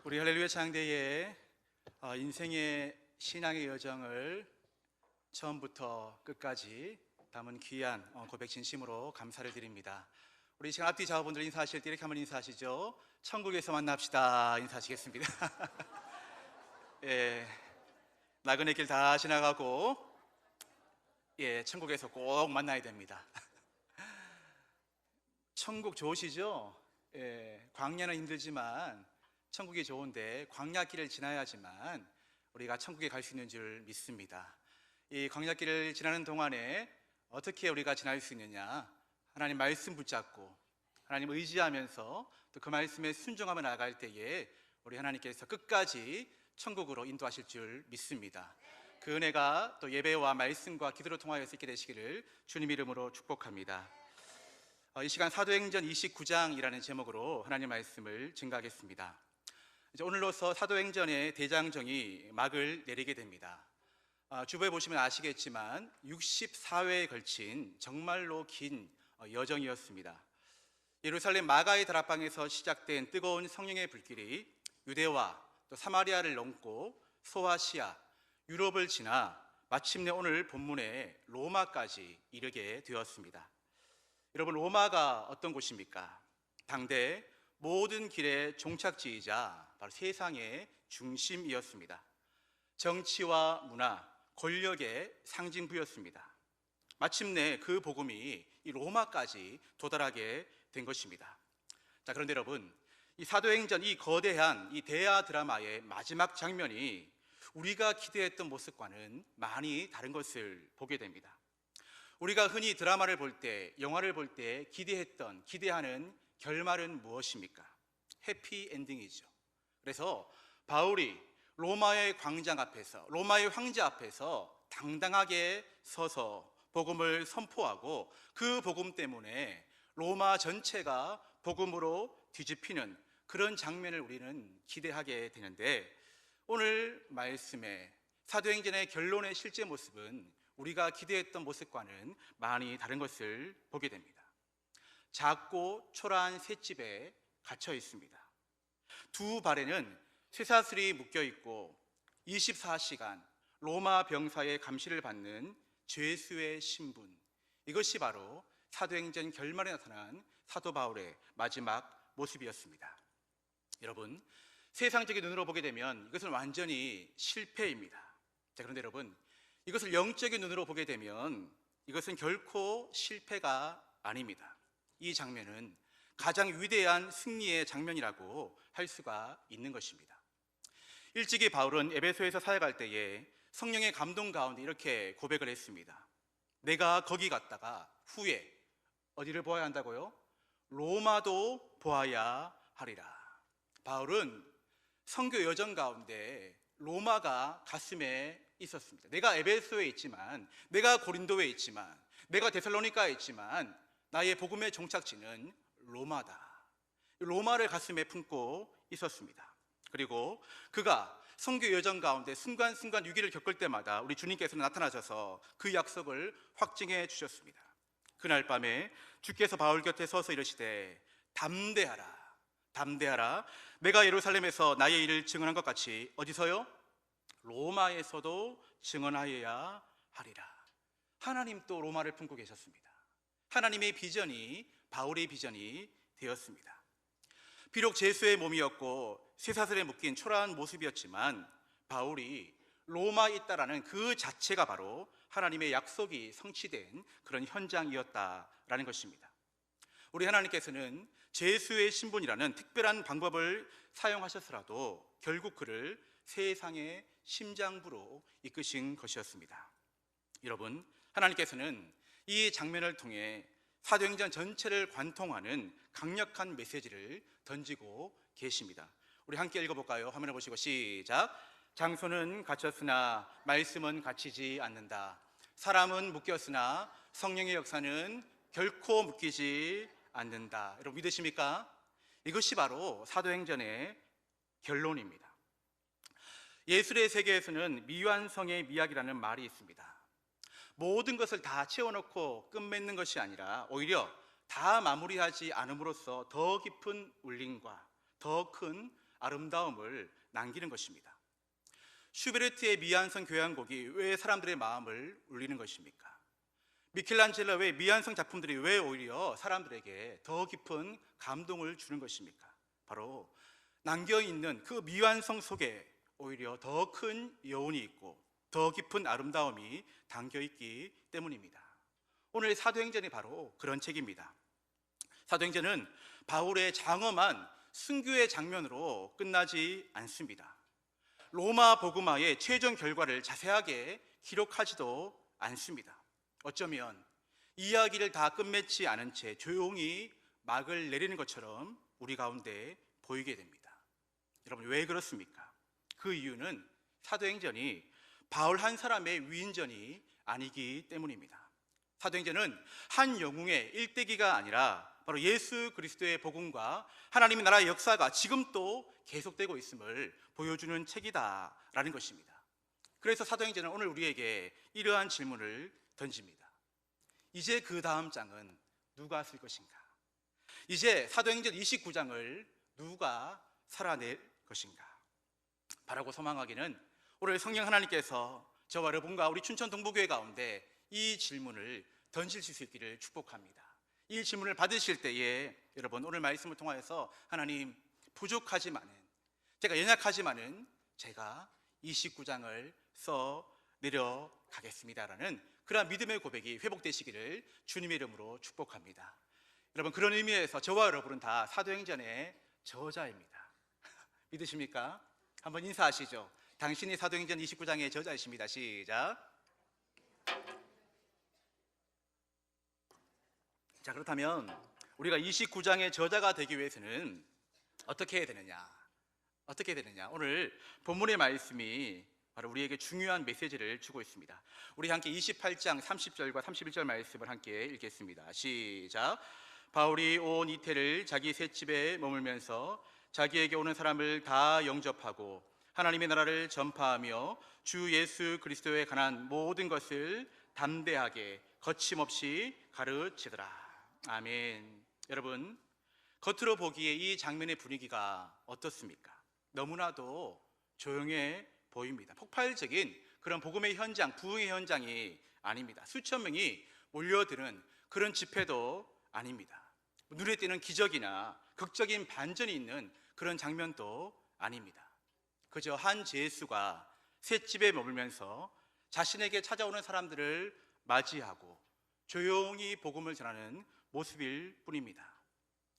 우리 할렐루야 창대의 인생의 신앙의 여정을 처음부터 끝까지 담은 귀한 고백 진심으로 감사를 드립니다. 우리 지금 앞뒤 좌우분들 인사하실 때 이렇게 한번 인사하시죠. 천국에서 만납시다 인사하시겠습니다. 예, 나그네 길 다 지나가고 천국에서 꼭 만나야 됩니다. 천국 좋으시죠? 광야는 힘들지만 천국이 좋은데 광야길을 지나야지만 우리가 천국에 갈 수 있는 줄 믿습니다. 이 광야길을 지나는 동안에 어떻게 우리가 지날 수 있느냐? 하나님 말씀 붙잡고 하나님 의지하면서 또 그 말씀에 순종하며 나아갈 때에 우리 하나님께서 끝까지 천국으로 인도하실 줄 믿습니다. 그 은혜가 또 예배와 말씀과 기도로 통하여 있게 되시기를 주님 이름으로 축복합니다. 이 시간 사도행전 29장이라는 제목으로 하나님 말씀을 증거하겠습니다. 이제 오늘로서 사도행전의 대장정이 막을 내리게 됩니다. 주부에 보시면 아시겠지만 64회에 걸친 정말로 긴 여정이었습니다. 예루살렘 마가의 다락방에서 시작된 뜨거운 성령의 불길이 유대와 또 사마리아를 넘고 소아시아, 유럽을 지나 마침내 오늘 본문의 로마까지 이르게 되었습니다. 여러분, 로마가 어떤 곳입니까? 당대 모든 길의 종착지이자 바로 세상의 중심이었습니다. 정치와 문화, 권력의 상징부였습니다. 마침내 그 복음이 이 로마까지 도달하게 된 것입니다. 자, 그런데 여러분, 이 사도행전 이 거대한 이 대하 드라마의 마지막 장면이 우리가 기대했던 모습과는 많이 다른 것을 보게 됩니다. 우리가 흔히 드라마를 볼 때, 영화를 볼 때 기대하는 결말은 무엇입니까? 해피엔딩이죠. 그래서 바울이 로마의 광장 앞에서, 로마의 황제 앞에서 당당하게 서서 복음을 선포하고 그 복음 때문에 로마 전체가 복음으로 뒤집히는 그런 장면을 우리는 기대하게 되는데, 오늘 말씀의 사도행전의 결론의 실제 모습은 우리가 기대했던 모습과는 많이 다른 것을 보게 됩니다. 작고 초라한 셋집에 갇혀 있습니다. 두 발에는 쇠사슬이 묶여 있고 24시간 로마 병사의 감시를 받는 죄수의 신분, 이것이 바로 사도행전 결말에 나타난 사도 바울의 마지막 모습이었습니다. 여러분, 세상적인 눈으로 보게 되면 이것은 완전히 실패입니다. 자, 그런데 여러분, 이것을 영적인 눈으로 보게 되면 이것은 결코 실패가 아닙니다. 이 장면은 가장 위대한 승리의 장면이라고 할 수가 있는 것입니다. 일찍이 바울은 에베소에서 사역할 때에 성령의 감동 가운데 이렇게 고백을 했습니다. 내가 거기 갔다가 후에 어디를 보아야 한다고요? 로마도 보아야 하리라. 바울은 선교 여정 가운데 로마가 가슴에 있었습니다. 내가 에베소에 있지만, 내가 고린도에 있지만, 내가 데살로니카에 있지만 나의 복음의 종착지는 로마다. 로마를 가슴에 품고 있었습니다. 그리고 그가 선교 여정 가운데 순간순간 위기를 겪을 때마다 우리 주님께서는 나타나셔서 그 약속을 확증해 주셨습니다. 그날 밤에 주께서 바울 곁에 서서 이르시되 담대하라, 담대하라. 내가 예루살렘에서 나의 일을 증언한 것 같이 어디서요? 로마에서도 증언하여야 하리라. 하나님 또 로마를 품고 계셨습니다. 하나님의 비전이 바울의 비전이 되었습니다. 비록 죄수의 몸이었고 쇠사슬에 묶인 초라한 모습이었지만 바울이 로마에 있다라는 그 자체가 바로 하나님의 약속이 성취된 그런 현장이었다라는 것입니다. 우리 하나님께서는 죄수의 신분이라는 특별한 방법을 사용하셨으라도 결국 그를 세상의 심장부로 이끄신 것이었습니다. 여러분, 하나님께서는 이 장면을 통해 사도행전 전체를 관통하는 강력한 메시지를 던지고 계십니다. 우리 함께 읽어볼까요? 화면을 보시고 시작. 장소는 갇혔으나 말씀은 갇히지 않는다. 사람은 묶였으나 성령의 역사는 결코 묶이지 않는다. 여러분 믿으십니까? 이것이 바로 사도행전의 결론입니다. 예술의 세계에서는 미완성의 미학이라는 말이 있습니다. 모든 것을 다 채워놓고 끝맺는 것이 아니라 오히려 다 마무리하지 않음으로써 더 깊은 울림과 더 큰 아름다움을 남기는 것입니다. 슈베르트의 미안성 교향곡이 왜 사람들의 마음을 울리는 것입니까? 미켈란젤로의 미안성 작품들이 왜 오히려 사람들에게 더 깊은 감동을 주는 것입니까? 바로 남겨있는 그 미완성 속에 오히려 더 큰 여운이 있고 더 깊은 아름다움이 담겨있기 때문입니다. 오늘 사도행전이 바로 그런 책입니다. 사도행전은 바울의 장엄한 순교의 장면으로 끝나지 않습니다. 로마 복음화의 최종 결과를 자세하게 기록하지도 않습니다. 어쩌면 이야기를 다 끝맺지 않은 채 조용히 막을 내리는 것처럼 우리 가운데 보이게 됩니다. 여러분, 왜 그렇습니까? 그 이유는 사도행전이 바울 한 사람의 위인전이 아니기 때문입니다. 사도행전은 한 영웅의 일대기가 아니라 바로 예수 그리스도의 복음과 하나님의 나라의 역사가 지금 또 계속되고 있음을 보여주는 책이다라는 것입니다. 그래서 사도행전은 오늘 우리에게 이러한 질문을 던집니다. 이제 그 다음 장은 누가 쓸 것인가? 이제 사도행전 29장을 누가 살아낼 것인가? 바라고 소망하기는 오늘 성령 하나님께서 저와 여러분과 우리 춘천 동부교회 가운데 이 질문을 던질 수 있기를 축복합니다. 이 질문을 받으실 때에 여러분, 오늘 말씀을 통하여서 하나님, 부족하지만은, 제가 연약하지만은 제가 29장을 써 내려가겠습니다라는 그러한 믿음의 고백이 회복되시기를 주님의 이름으로 축복합니다. 여러분, 그런 의미에서 저와 여러분은 다 사도행전의 저자입니다. 믿으십니까? 한번 인사하시죠. 당신이 사도행전 29장의 저자이십니다. 시작. 자, 그렇다면 우리가 29장의 저자가 되기 위해서는 어떻게 해야 되느냐? 어떻게 해야 되느냐? 오늘 본문의 말씀이 바로 우리에게 중요한 메시지를 주고 있습니다. 우리 함께 28장 30절과 31절 말씀을 함께 읽겠습니다. 시작. 바울이 온 이태를 자기 셋집에 머물면서 자기에게 오는 사람을 다 영접하고 하나님의 나라를 전파하며 주 예수 그리스도에 관한 모든 것을 담대하게 거침없이 가르치더라. 아멘. 여러분, 겉으로 보기에 이 장면의 분위기가 어떻습니까? 너무나도 조용해 보입니다. 폭발적인 그런 복음의 현장, 부흥의 현장이 아닙니다. 수천 명이 몰려드는 그런 집회도 아닙니다. 눈에 띄는 기적이나 극적인 반전이 있는 그런 장면도 아닙니다. 그저 한 제수가 셋집에 머물면서 자신에게 찾아오는 사람들을 맞이하고 조용히 복음을 전하는 모습일 뿐입니다.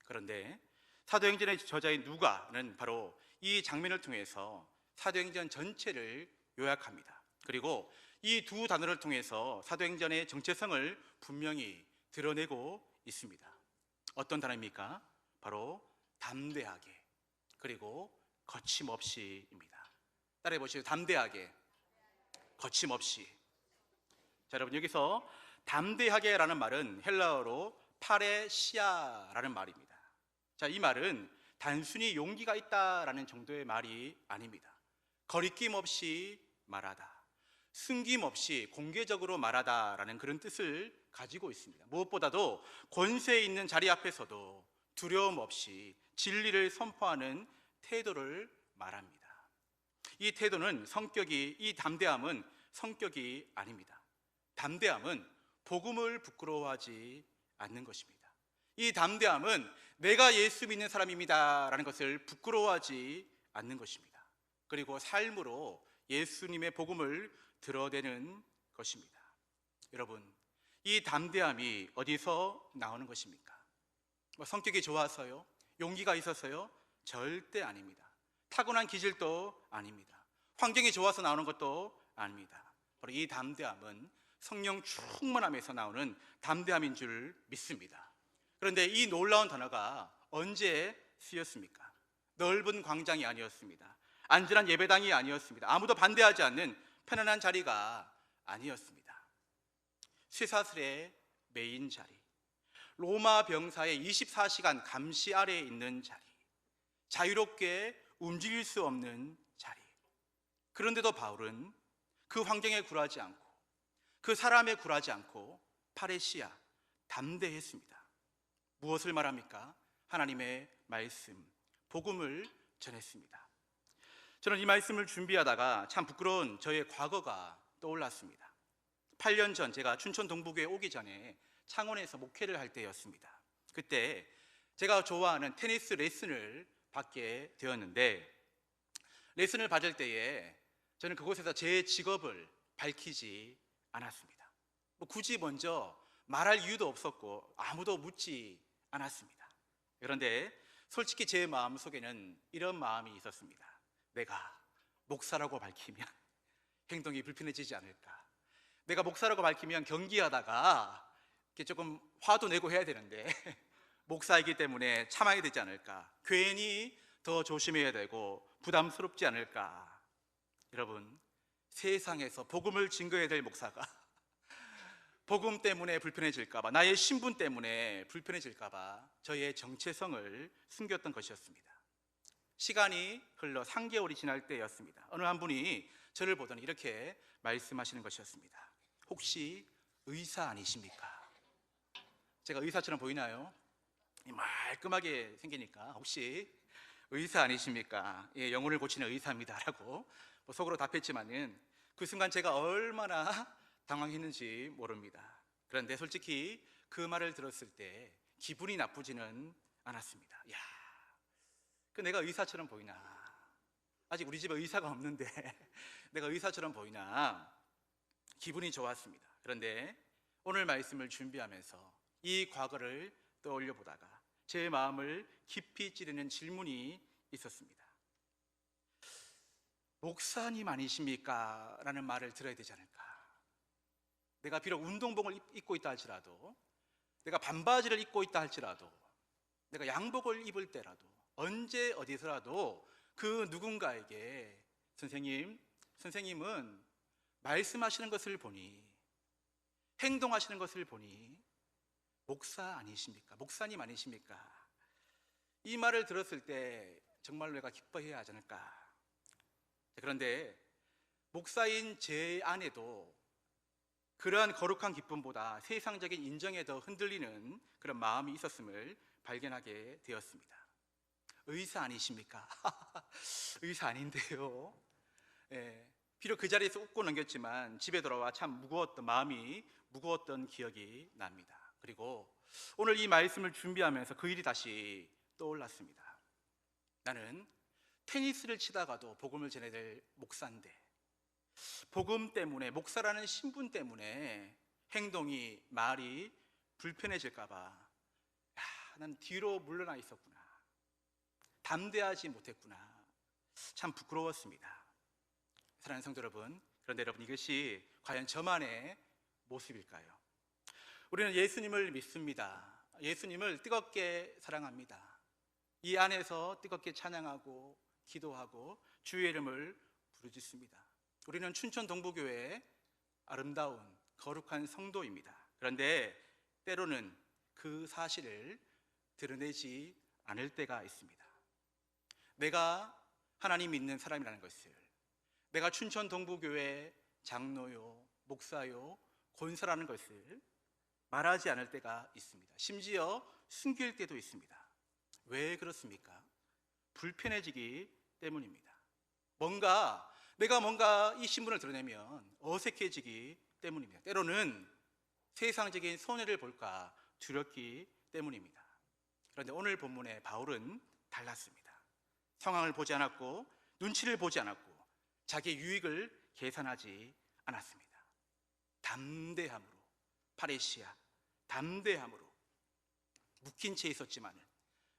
그런데 사도행전의 저자인 누가는 바로 이 장면을 통해서 사도행전 전체를 요약합니다. 그리고 이 두 단어를 통해서 사도행전의 정체성을 분명히 드러내고 있습니다. 어떤 단어입니까? 바로 담대하게, 그리고 거침없이입니다. 따라해 보시죠. 담대하게, 거침없이. 자, 여러분, 여기서 담대하게라는 말은 헬라어로 파레시아라는 말입니다. 자, 이 말은 단순히 용기가 있다라는 정도의 말이 아닙니다. 거리낌 없이 말하다, 숨김없이 공개적으로 말하다라는 그런 뜻을 가지고 있습니다. 무엇보다도 권세 있는 자리 앞에서도 두려움 없이 진리를 선포하는 태도를 말합니다. 이 태도는 이 담대함은 성격이 아닙니다. 담대함은 복음을 부끄러워하지 않는 것입니다. 이 담대함은 내가 예수 믿는 사람입니다 라는 것을 부끄러워하지 않는 것입니다. 그리고 삶으로 예수님의 복음을 드러내는 것입니다. 여러분, 이 담대함이 어디서 나오는 것입니까? 성격이 좋아서요? 용기가 있어서요? 절대 아닙니다. 타고난 기질도 아닙니다. 환경이 좋아서 나오는 것도 아닙니다. 바로 이 담대함은 성령 충만함에서 나오는 담대함인 줄 믿습니다. 그런데 이 놀라운 단어가 언제 쓰였습니까? 넓은 광장이 아니었습니다. 안전한 예배당이 아니었습니다. 아무도 반대하지 않는 편안한 자리가 아니었습니다. 쇠사슬의 메인 자리, 로마 병사의 24시간 감시 아래에 있는 자리, 자유롭게 움직일 수 없는 자리. 그런데도 바울은 그 환경에 굴하지 않고 그 사람에 굴하지 않고 파레시아, 담대했습니다. 무엇을 말합니까? 하나님의 말씀, 복음을 전했습니다. 저는 이 말씀을 준비하다가 참 부끄러운 저의 과거가 떠올랐습니다. 8년 전 제가 춘천 동부교회 오기 전에 창원에서 목회를 할 때였습니다. 그때 제가 좋아하는 테니스 레슨을 받게 되었는데, 레슨을 받을 때에 저는 그곳에서 제 직업을 밝히지 않았습니다. 굳이 먼저 말할 이유도 없었고 아무도 묻지 않았습니다. 그런데 솔직히 제 마음속에는 이런 마음이 있었습니다. 내가 목사라고 밝히면 행동이 불편해지지 않을까? 내가 목사라고 밝히면 경기하다가 이렇게 조금 화도 내고 해야 되는데 목사이기 때문에 참아야 되지 않을까? 괜히 더 조심해야 되고 부담스럽지 않을까? 여러분, 세상에서 복음을 증거해야 될 목사가 복음 때문에 불편해질까봐, 나의 신분 때문에 불편해질까봐 저의 정체성을 숨겼던 것이었습니다. 시간이 흘러 3개월이 지날 때였습니다. 어느 한 분이 저를 보더니 이렇게 말씀하시는 것이었습니다. 혹시 의사 아니십니까? 제가 의사처럼 보이나요? 말끔하게 생기니까 혹시 의사 아니십니까? 예, 영혼을 고치는 의사입니다 라고 속으로 답했지만은 그 순간 제가 얼마나 당황했는지 모릅니다. 그런데 솔직히 그 말을 들었을 때 기분이 나쁘지는 않았습니다. 야, 내가 의사처럼 보이나? 아직 우리 집에 의사가 없는데 내가 의사처럼 보이나? 기분이 좋았습니다. 그런데 오늘 말씀을 준비하면서 이 과거를 떠올려 보다가 제 마음을 깊이 찌르는 질문이 있었습니다. 목사님 아니십니까? 라는 말을 들어야 되지 않을까? 내가 비록 운동복을 입고 있다 할지라도, 내가 반바지를 입고 있다 할지라도, 내가 양복을 입을 때라도, 언제 어디서라도 그 누군가에게 선생님은 말씀하시는 것을 보니, 행동하시는 것을 보니 목사 아니십니까? 목사님 아니십니까? 이 말을 들었을 때 정말로 내가 기뻐해야 하지 않을까? 그런데 목사인 제 안에도 그러한 거룩한 기쁨보다 세상적인 인정에 더 흔들리는 그런 마음이 있었음을 발견하게 되었습니다. 의사 아니십니까? 의사 아닌데요. 예, 비록 그 자리에서 웃고 넘겼지만 집에 돌아와 참 마음이 무거웠던 기억이 납니다. 그리고 오늘 이 말씀을 준비하면서 그 일이 다시 떠올랐습니다. 나는 테니스를 치다가도 복음을 전해야 될 목사인데, 복음 때문에, 목사라는 신분 때문에 행동이, 말이 불편해질까봐 난 뒤로 물러나 있었구나, 담대하지 못했구나, 참 부끄러웠습니다. 사랑하는 성도 여러분, 그런데 여러분, 이것이 과연 저만의 모습일까요? 우리는 예수님을 믿습니다. 예수님을 뜨겁게 사랑합니다. 이 안에서 뜨겁게 찬양하고 기도하고 주의 이름을 부르짖습니다. 우리는 춘천 동부교회의 아름다운 거룩한 성도입니다. 그런데 때로는 그 사실을 드러내지 않을 때가 있습니다. 내가 하나님 믿는 사람이라는 것을, 내가 춘천 동부교회 장로요, 목사요, 권사라는 것을 말하지 않을 때가 있습니다. 심지어 숨길 때도 있습니다. 왜 그렇습니까? 불편해지기 때문입니다. 내가 뭔가 이 신분을 드러내면 어색해지기 때문입니다. 때로는 세상적인 손해를 볼까 두렵기 때문입니다. 그런데 오늘 본문의 바울은 달랐습니다. 상황을 보지 않았고 눈치를 보지 않았고 자기 유익을 계산하지 않았습니다. 담대함으로, 파레시아, 담대함으로 묶인 채 있었지만은,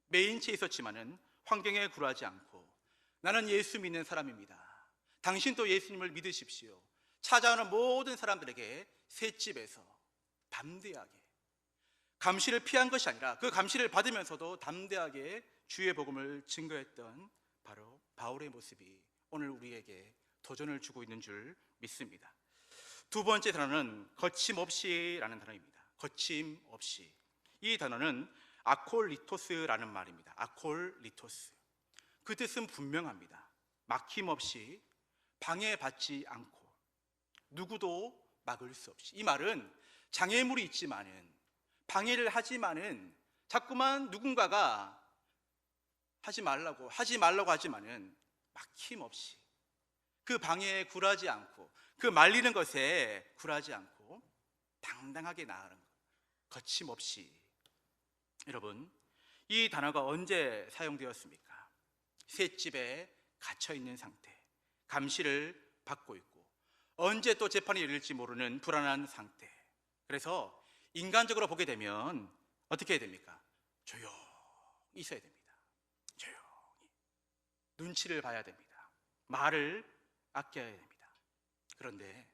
매인 채 있었지만은 환경에 굴하지 않고, 나는 예수 믿는 사람입니다, 당신도 예수님을 믿으십시오, 찾아오는 모든 사람들에게 셋집에서 담대하게, 감시를 피한 것이 아니라 그 감시를 받으면서도 담대하게 주의 복음을 증거했던 바로 바울의 모습이 오늘 우리에게 도전을 주고 있는 줄 믿습니다. 두 번째 단어는 거침없이라는 단어입니다. 거침없이. 이 단어는 아콜리토스라는 말입니다. 아콜리토스. 그 뜻은 분명합니다. 막힘없이, 방해받지 않고, 누구도 막을 수 없이. 이 말은 장애물이 있지만은, 방해를 하지만은 자꾸만 누군가가 하지 말라고 하지만은 막힘없이 그 방해에 굴하지 않고 그 말리는 것에 굴하지 않고 당당하게 나아가는 것, 거침없이. 여러분, 이 단어가 언제 사용되었습니까? 셋집에 갇혀 있는 상태, 감시를 받고 있고 언제 또 재판이 열릴지 모르는 불안한 상태. 그래서 인간적으로 보게 되면 어떻게 해야 됩니까? 조용히 있어야 됩니다. 조용히 눈치를 봐야 됩니다. 말을 아껴야 됩니다. 그런데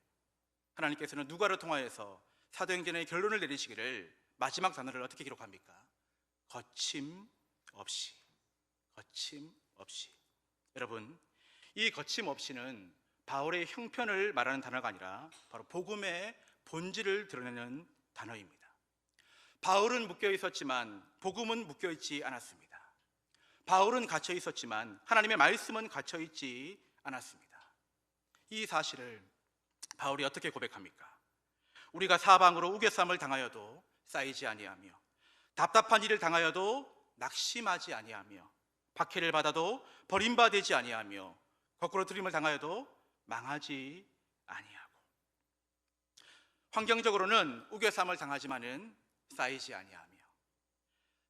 하나님께서는 누가를 통하여서 사도행전의 결론을 내리시기를 마지막 단어를 어떻게 기록합니까? 거침없이. 거침없이. 여러분, 이 거침없이는 바울의 형편을 말하는 단어가 아니라 바로 복음의 본질을 드러내는 단어입니다. 바울은 묶여 있었지만 복음은 묶여 있지 않았습니다. 바울은 갇혀 있었지만 하나님의 말씀은 갇혀 있지 않았습니다. 이 사실을 바울이 어떻게 고백합니까? 우리가 사방으로 우겨쌈을 당하여도 쌓이지 아니하며 답답한 일을 당하여도 낙심하지 아니하며 박해를 받아도 버림받지 아니하며 거꾸로 들림을 당하여도 망하지 아니하고. 환경적으로는 우겨쌈을 당하지만은 쌓이지 아니하며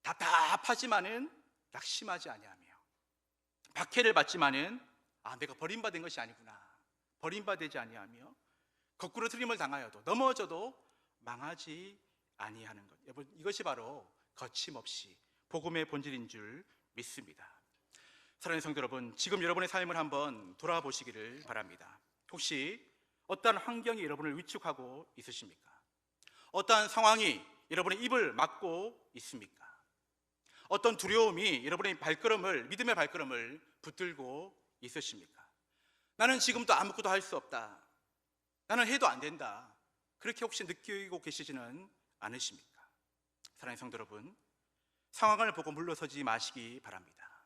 답답하지만은 낙심하지 아니하며 박해를 받지만은 내가 버림받은 것이 아니구나, 버림받지 아니하며 거꾸로 들림을 당하여도 넘어져도 망하지 아니하는 것. 여러분, 이것이 바로 거침없이 복음의 본질인 줄 믿습니다. 사랑하는 성도 여러분, 지금 여러분의 삶을 한번 돌아보시기를 바랍니다. 혹시 어떠한 환경이 여러분을 위축하고 있으십니까? 어떠한 상황이 여러분의 입을 막고 있습니까? 어떤 두려움이 여러분의 발걸음을, 믿음의 발걸음을 붙들고 있으십니까? 나는 지금도 아무것도 할 수 없다, 나는 해도 안 된다, 그렇게 혹시 느끼고 계시지는 않으십니까? 사랑하는 성도 여러분, 상황을 보고 물러서지 마시기 바랍니다.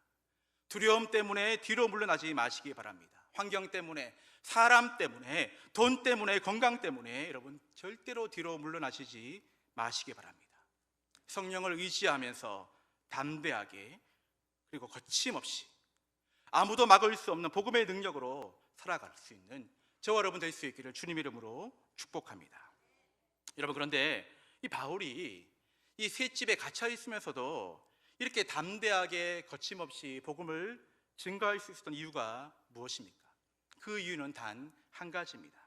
두려움 때문에 뒤로 물러나지 마시기 바랍니다. 환경 때문에, 사람 때문에, 돈 때문에, 건강 때문에 여러분 절대로 뒤로 물러나시지 마시기 바랍니다. 성령을 의지하면서 담대하게 그리고 거침없이 아무도 막을 수 없는 복음의 능력으로 살아갈 수 있는 저와 여러분 될 수 있기를 주님 이름으로 축복합니다. 여러분, 그런데 이 바울이 이 셋집에 갇혀 있으면서도 이렇게 담대하게 거침없이 복음을 증거할 수 있었던 이유가 무엇입니까? 그 이유는 단 한 가지입니다.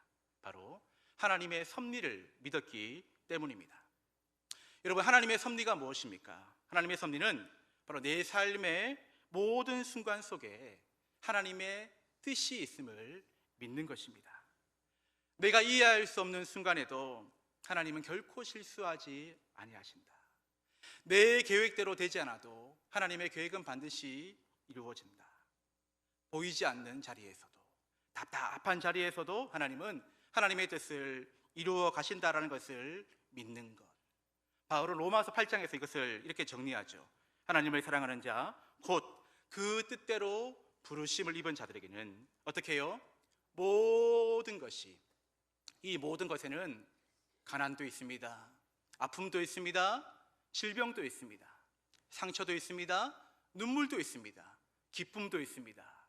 바로 하나님의 섭리를 믿었기 때문입니다. 여러분, 하나님의 섭리가 무엇입니까? 하나님의 섭리는 바로 내 삶의 모든 순간 속에 하나님의 뜻이 있음을 믿는 것입니다. 내가 이해할 수 없는 순간에도 하나님은 결코 실수하지 아니하신다. 내 계획대로 되지 않아도 하나님의 계획은 반드시 이루어진다. 보이지 않는 자리에서도, 답답한 자리에서도 하나님은 하나님의 뜻을 이루어 가신다라는 것을 믿는 것. 바울은 로마서 8장에서 이것을 이렇게 정리하죠. 하나님을 사랑하는 자, 곧 그 뜻대로 부르심을 입은 자들에게는 어떻게 해요? 모든 것이, 이 모든 것에는 가난도 있습니다, 아픔도 있습니다, 질병도 있습니다, 상처도 있습니다, 눈물도 있습니다, 기쁨도 있습니다,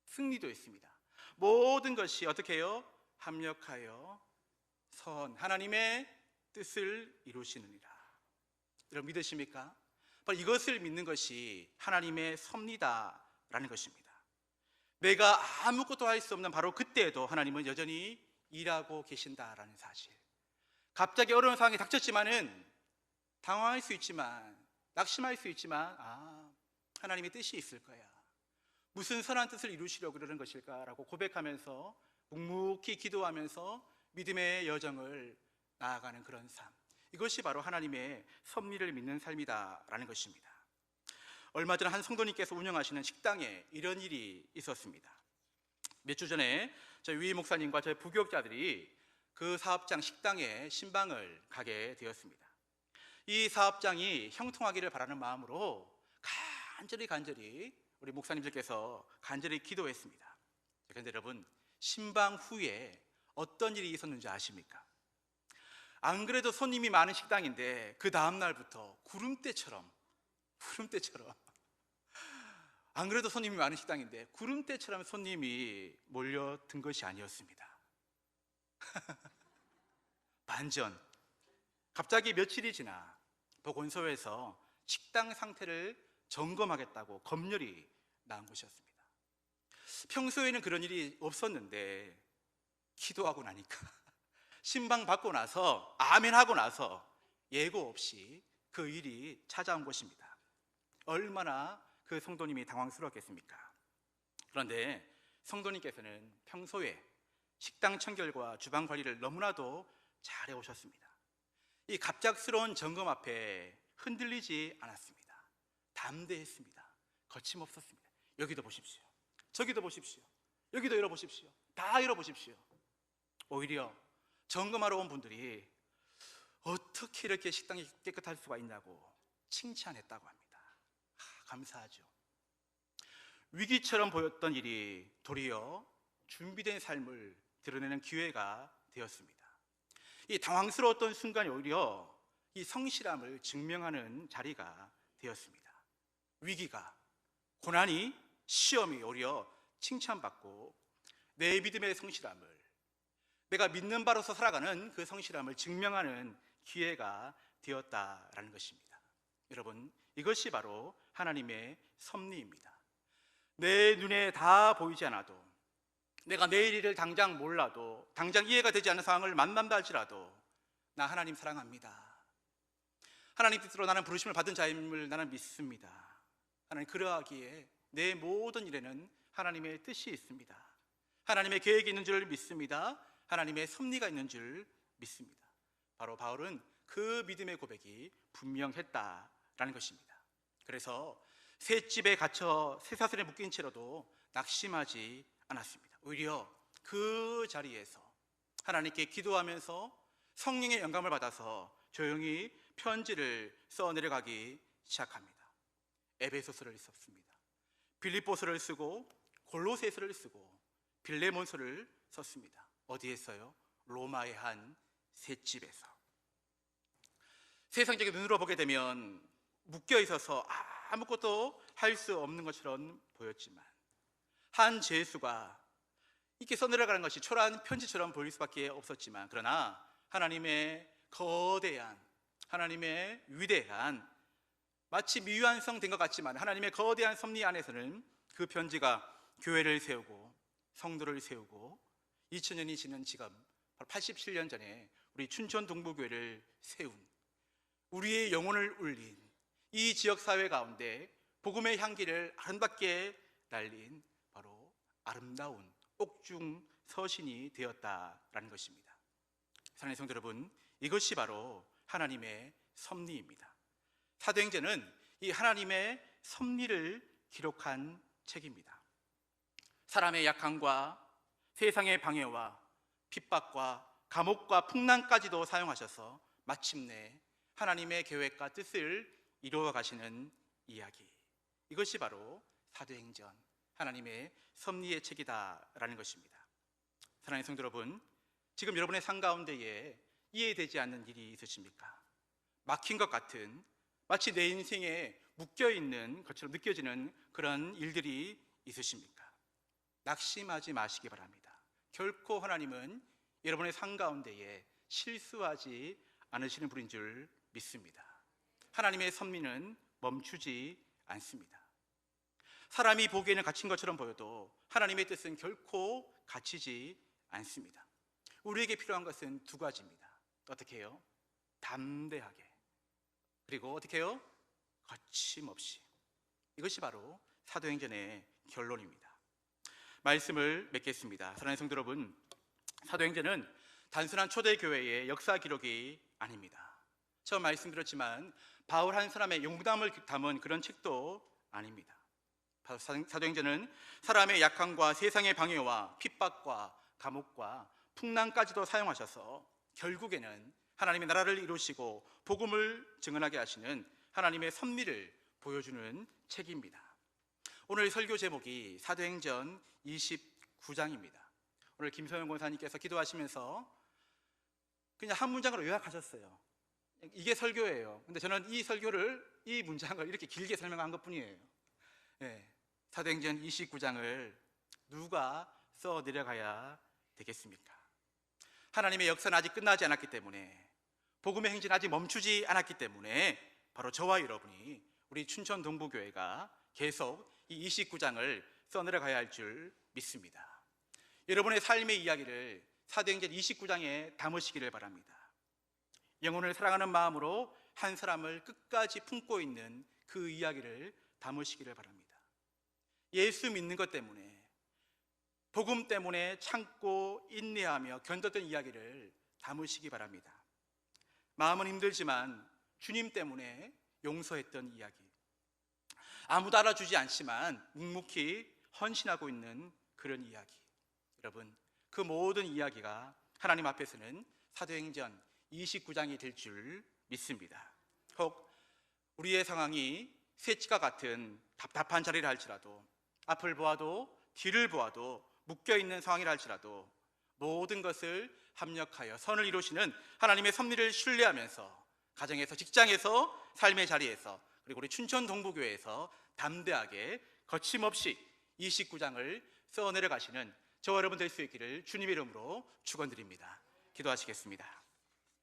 승리도 있습니다. 모든 것이 어떻게 해요? 합력하여 하나님의 뜻을 이루시느니라. 여러분, 믿으십니까? 바로 이것을 믿는 것이 하나님의 섭리다라는 것입니다. 내가 아무것도 할 수 없는 바로 그때에도 하나님은 여전히 일하고 계신다라는 사실. 갑자기 어려운 상황이 닥쳤지만은 당황할 수 있지만, 낙심할 수 있지만, 하나님의 뜻이 있을 거야, 무슨 선한 뜻을 이루시려고 그러는 것일까라고 고백하면서 묵묵히 기도하면서 믿음의 여정을 나아가는 그런 삶, 이것이 바로 하나님의 섭리를 믿는 삶이다라는 것입니다. 얼마 전 한 성도님께서 운영하시는 식당에 이런 일이 있었습니다. 몇 주 전에 저희 위 목사님과 저희 부교육자들이 그 사업장 식당에 신방을 가게 되었습니다. 이 사업장이 형통하기를 바라는 마음으로 간절히 우리 목사님들께서 간절히 기도했습니다. 그런데 여러분, 신방 후에 어떤 일이 있었는지 아십니까? 안 그래도 손님이 많은 식당인데 그 다음 날부터 구름대처럼 안 그래도 손님이 많은 식당인데 구름대처럼 손님이 몰려든 것이 아니었습니다. 반전, 갑자기 며칠이 지나 보건소에서 식당 상태를 점검하겠다고 검열이 나온 것이었습니다. 평소에는 그런 일이 없었는데 기도하고 나니까 신방 받고 나서 아멘하고 나서 예고 없이 그 일이 찾아온 것입니다. 얼마나 그 성도님이 당황스러웠겠습니까? 그런데 성도님께서는 평소에 식당 청결과 주방 관리를 너무나도 잘해 오셨습니다. 이 갑작스러운 점검 앞에 흔들리지 않았습니다. 담대했습니다. 거침없었습니다. 여기도 보십시오. 저기도 보십시오. 여기도 열어보십시오. 다 열어보십시오. 오히려 점검하러 온 분들이 어떻게 이렇게 식당이 깨끗할 수가 있냐고 칭찬했다고 합니다. 감사하죠. 위기처럼 보였던 일이 도리어 준비된 삶을 드러내는 기회가 되었습니다. 이 당황스러웠던 순간이 오히려 이 성실함을 증명하는 자리가 되었습니다. 위기가, 고난이, 시험이 오히려 칭찬받고 내 믿음의 성실함을, 내가 믿는 바로서 살아가는 그 성실함을 증명하는 기회가 되었다라는 것입니다. 여러분, 이것이 바로 하나님의 섭리입니다. 내 눈에 다 보이지 않아도, 내가 내일 일을 당장 몰라도, 당장 이해가 되지 않는 상황을 만난다 할지라도 나 하나님 사랑합니다. 하나님 뜻으로 나는 부르심을 받은 자임을 나는 믿습니다. 하나님, 그러하기에 내 모든 일에는 하나님의 뜻이 있습니다. 하나님의 계획이 있는 줄 믿습니다. 하나님의 섭리가 있는 줄 믿습니다. 바로 바울은 그 믿음의 고백이 분명했다라는 것입니다. 그래서 셋집에 갇혀 쇠사슬에 묶인 채로도 낙심하지 않았습니다. 오히려 그 자리에서 하나님께 기도하면서 성령의 영감을 받아서 조용히 편지를 써내려가기 시작합니다. 에베소서를 썼습니다. 빌립보서를 쓰고 골로새서를 쓰고 빌레몬서를 썼습니다. 어디에서요? 로마의 한 셋집에서. 세상적인 눈으로 보게 되면 묶여 있어서 아무것도 할 수 없는 것처럼 보였지만 한 죄수가 이렇게 써내려가는 것이 초라한 편지처럼 보일 수밖에 없었지만, 그러나 하나님의 거대한, 하나님의 위대한, 마치 미완성된 것 같지만 하나님의 거대한 섭리 안에서는 그 편지가 교회를 세우고 성도를 세우고 2000년이 지난 지금 바로 87년 전에 우리 춘천 동부교회를 세운, 우리의 영혼을 울린 이 지역사회 가운데 복음의 향기를 아름답게 날린 바로 아름다운 옥중 서신이 되었다라는 것입니다. 사랑하는 성도 여러분, 이것이 바로 하나님의 섭리입니다. 사도행전은 이 하나님의 섭리를 기록한 책입니다. 사람의 약함과 세상의 방해와 핍박과 감옥과 풍랑까지도 사용하셔서 마침내 하나님의 계획과 뜻을 이루어 가시는 이야기, 이것이 바로 사도행전, 하나님의 섭리의 책이다라는 것입니다. 사랑하는 성도 여러분, 지금 여러분의 삶 가운데에 이해되지 않는 일이 있으십니까? 막힌 것 같은, 마치 내 인생에 묶여있는 것처럼 느껴지는 그런 일들이 있으십니까? 낙심하지 마시기 바랍니다. 결코 하나님은 여러분의 삶 가운데에 실수하지 않으시는 분인 줄 믿습니다. 하나님의 섭리는 멈추지 않습니다. 사람이 보기에는 갇힌 것처럼 보여도 하나님의 뜻은 결코 갇히지 않습니다. 우리에게 필요한 것은 두 가지입니다. 어떻게 해요? 담대하게, 그리고 어떻게 해요? 거침없이. 이것이 바로 사도행전의 결론입니다. 말씀을 맺겠습니다. 사랑하는 성도 여러분, 사도행전은 단순한 초대교회의 역사 기록이 아닙니다. 처음 말씀드렸지만 바울 한 사람의 용담을 담은 그런 책도 아닙니다. 사도행전은 사람의 약함과 세상의 방해와 핍박과 감옥과 풍랑까지도 사용하셔서 결국에는 하나님의 나라를 이루시고 복음을 증언하게 하시는 하나님의 섭리를 보여주는 책입니다. 오늘 설교 제목이 사도행전 29장입니다. 오늘 김소영 권사님께서 기도하시면서 그냥 한 문장으로 요약하셨어요. 이게 설교예요. 근데 저는 이 설교를, 이 문장을 이렇게 길게 설명한 것뿐이에요. 네. 사도행전 29장을 누가 써 내려가야 되겠습니까? 하나님의 역사는 아직 끝나지 않았기 때문에, 복음의 행진은 아직 멈추지 않았기 때문에 바로 저와 여러분이 우리 춘천 동부교회가 계속 이 29장을 써 내려가야 할 줄 믿습니다. 여러분의 삶의 이야기를 사도행전 29장에 담으시기를 바랍니다. 영혼을 사랑하는 마음으로 한 사람을 끝까지 품고 있는 그 이야기를 담으시기를 바랍니다. 예수 믿는 것 때문에, 복음 때문에 참고 인내하며 견뎠던 이야기를 담으시기 바랍니다. 마음은 힘들지만 주님 때문에 용서했던 이야기, 아무도 알아주지 않지만 묵묵히 헌신하고 있는 그런 이야기, 여러분, 그 모든 이야기가 하나님 앞에서는 사도행전 29장이 될 줄 믿습니다. 혹 우리의 상황이 쇠치가 같은 답답한 자리를 할지라도, 앞을 보아도 뒤를 보아도 묶여있는 상황이라 할지라도 모든 것을 합력하여 선을 이루시는 하나님의 섭리를 신뢰하면서 가정에서, 직장에서, 삶의 자리에서, 그리고 우리 춘천 동부교회에서 담대하게 거침없이 29장을 써내려 가시는 저와 여러분 될 수 있기를 주님의 이름으로 축원드립니다. 기도하시겠습니다.